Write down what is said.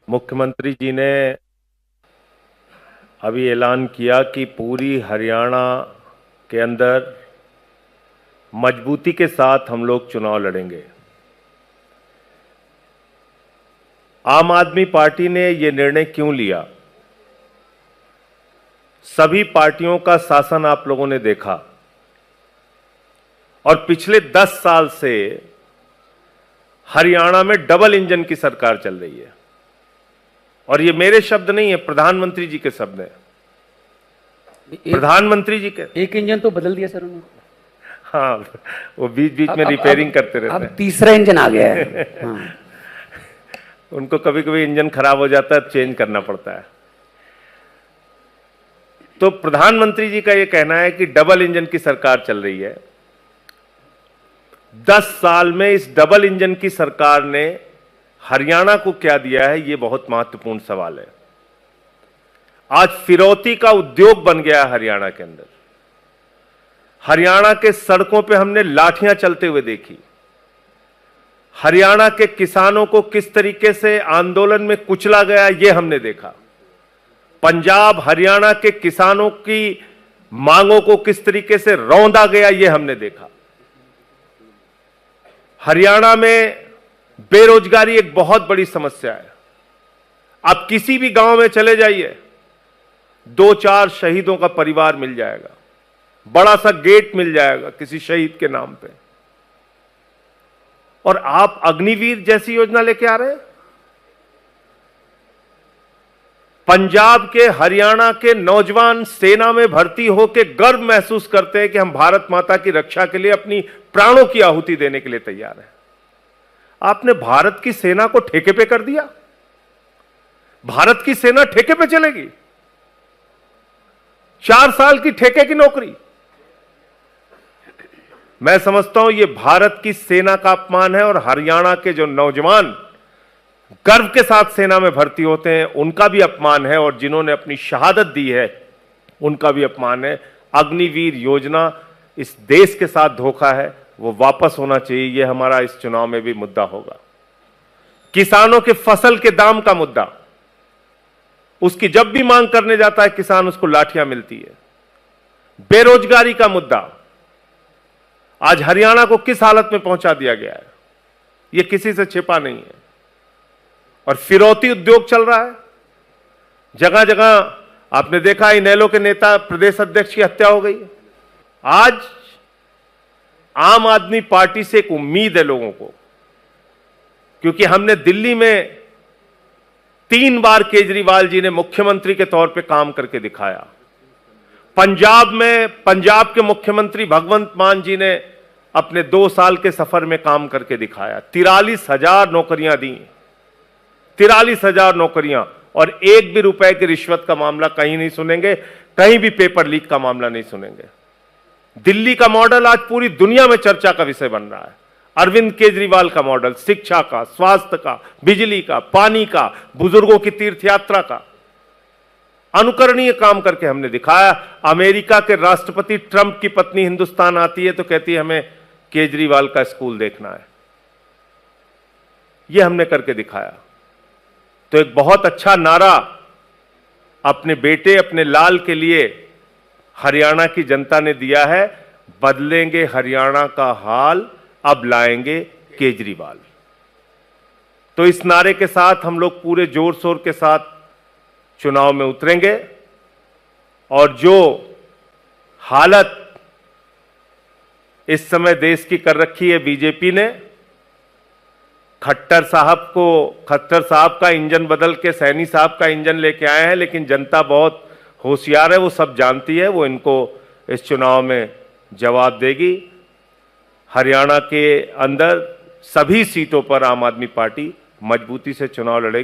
मुख्यमंत्री जी ने अभी ऐलान किया कि पूरी हरियाणा के अंदर मजबूती के साथ हम लोग चुनाव लड़ेंगे। आम आदमी पार्टी ने ये निर्णय क्यों लिया? सभी पार्टियों का शासन आप लोगों ने देखा और पिछले 10 साल से हरियाणा में डबल इंजन की सरकार चल रही है। और ये मेरे शब्द नहीं है, प्रधानमंत्री जी के शब्द हैं। प्रधानमंत्री जी के एक इंजन तो बदल दिया सर उन्होंने। हाँ, वो बीच बीच में रिपेयरिंग करते रहते हैं। अब तीसरा इंजन आ गया है। हाँ। उनको कभी कभी इंजन खराब हो जाता है, चेंज करना पड़ता है। तो प्रधानमंत्री जी का यह कहना है कि डबल इंजन की सरकार चल रही है। 10 साल में इस डबल इंजन की सरकार ने हरियाणा को क्या दिया है, यह बहुत महत्वपूर्ण सवाल है। आज फिरौती का उद्योग बन गया है हरियाणा के अंदर। हरियाणा के सड़कों पे हमने लाठियां चलते हुए देखी। हरियाणा के किसानों को किस तरीके से आंदोलन में कुचला गया, यह हमने देखा। पंजाब हरियाणा के किसानों की मांगों को किस तरीके से रौंदा गया, यह हमने देखा। हरियाणा में बेरोजगारी एक बहुत बड़ी समस्या है। आप किसी भी गांव में चले जाइए, 2-4 शहीदों का परिवार मिल जाएगा, बड़ा सा गेट मिल जाएगा किसी शहीद के नाम पे। और आप अग्निवीर जैसी योजना लेके आ रहे हैं। पंजाब के हरियाणा के नौजवान सेना में भर्ती होकर गर्व महसूस करते हैं कि हम भारत माता की रक्षा के लिए अपनी प्राणों की आहुति देने के लिए तैयार हैं। आपने भारत की सेना को ठेके पे कर दिया। भारत की सेना ठेके पे चलेगी। 4 साल की ठेके की नौकरी। मैं समझता हूं यह भारत की सेना का अपमान है और हरियाणा के जो नौजवान गर्व के साथ सेना में भर्ती होते हैं उनका भी अपमान है, और जिन्होंने अपनी शहादत दी है उनका भी अपमान है। अग्निवीर योजना इस देश के साथ धोखा है, वो वापस होना चाहिए। यह हमारा इस चुनाव में भी मुद्दा होगा। किसानों के फसल के दाम का मुद्दा, उसकी जब भी मांग करने जाता है किसान, उसको लाठियां मिलती है। बेरोजगारी का मुद्दा, आज हरियाणा को किस हालत में पहुंचा दिया गया है, यह किसी से छिपा नहीं है। और फिरौती उद्योग चल रहा है जगह जगह। आपने देखा इनेलो के नेता प्रदेश अध्यक्ष की हत्या हो गई। आज आम आदमी पार्टी से एक उम्मीद है लोगों को, क्योंकि हमने दिल्ली में 3 बार केजरीवाल जी ने मुख्यमंत्री के तौर पे काम करके दिखाया। पंजाब में पंजाब के मुख्यमंत्री भगवंत मान जी ने अपने 2 साल के सफर में काम करके दिखाया। 43,000 नौकरियां दी, 43,000 नौकरियां, और एक भी रुपए की रिश्वत का मामला कहीं नहीं सुनेंगे, कहीं भी पेपर लीक का मामला नहीं सुनेंगे। दिल्ली का मॉडल आज पूरी दुनिया में चर्चा का विषय बन रहा है। अरविंद केजरीवाल का मॉडल, शिक्षा का, स्वास्थ्य का, बिजली का, पानी का, बुजुर्गों की तीर्थ यात्रा का, अनुकरणीय काम करके हमने दिखाया। अमेरिका के राष्ट्रपति ट्रंप की पत्नी हिंदुस्तान आती है तो कहती है हमें केजरीवाल का स्कूल देखना है। यह हमने करके दिखाया। तो एक बहुत अच्छा नारा अपने बेटे, अपने लाल के लिए हरियाणा की जनता ने दिया है, बदलेंगे हरियाणा का हाल, अब लाएंगे केजरीवाल। तो इस नारे के साथ हम लोग पूरे जोर शोर के साथ चुनाव में उतरेंगे। और जो हालत इस समय देश की कर रखी है बीजेपी ने, खट्टर साहब का इंजन बदल के सैनी साहब का इंजन लेके आए हैं, लेकिन जनता बहुत होशियार है, वो सब जानती है, वो इनको इस चुनाव में जवाब देगी। हरियाणा के अंदर सभी सीटों पर आम आदमी पार्टी मजबूती से चुनाव लड़ेगी।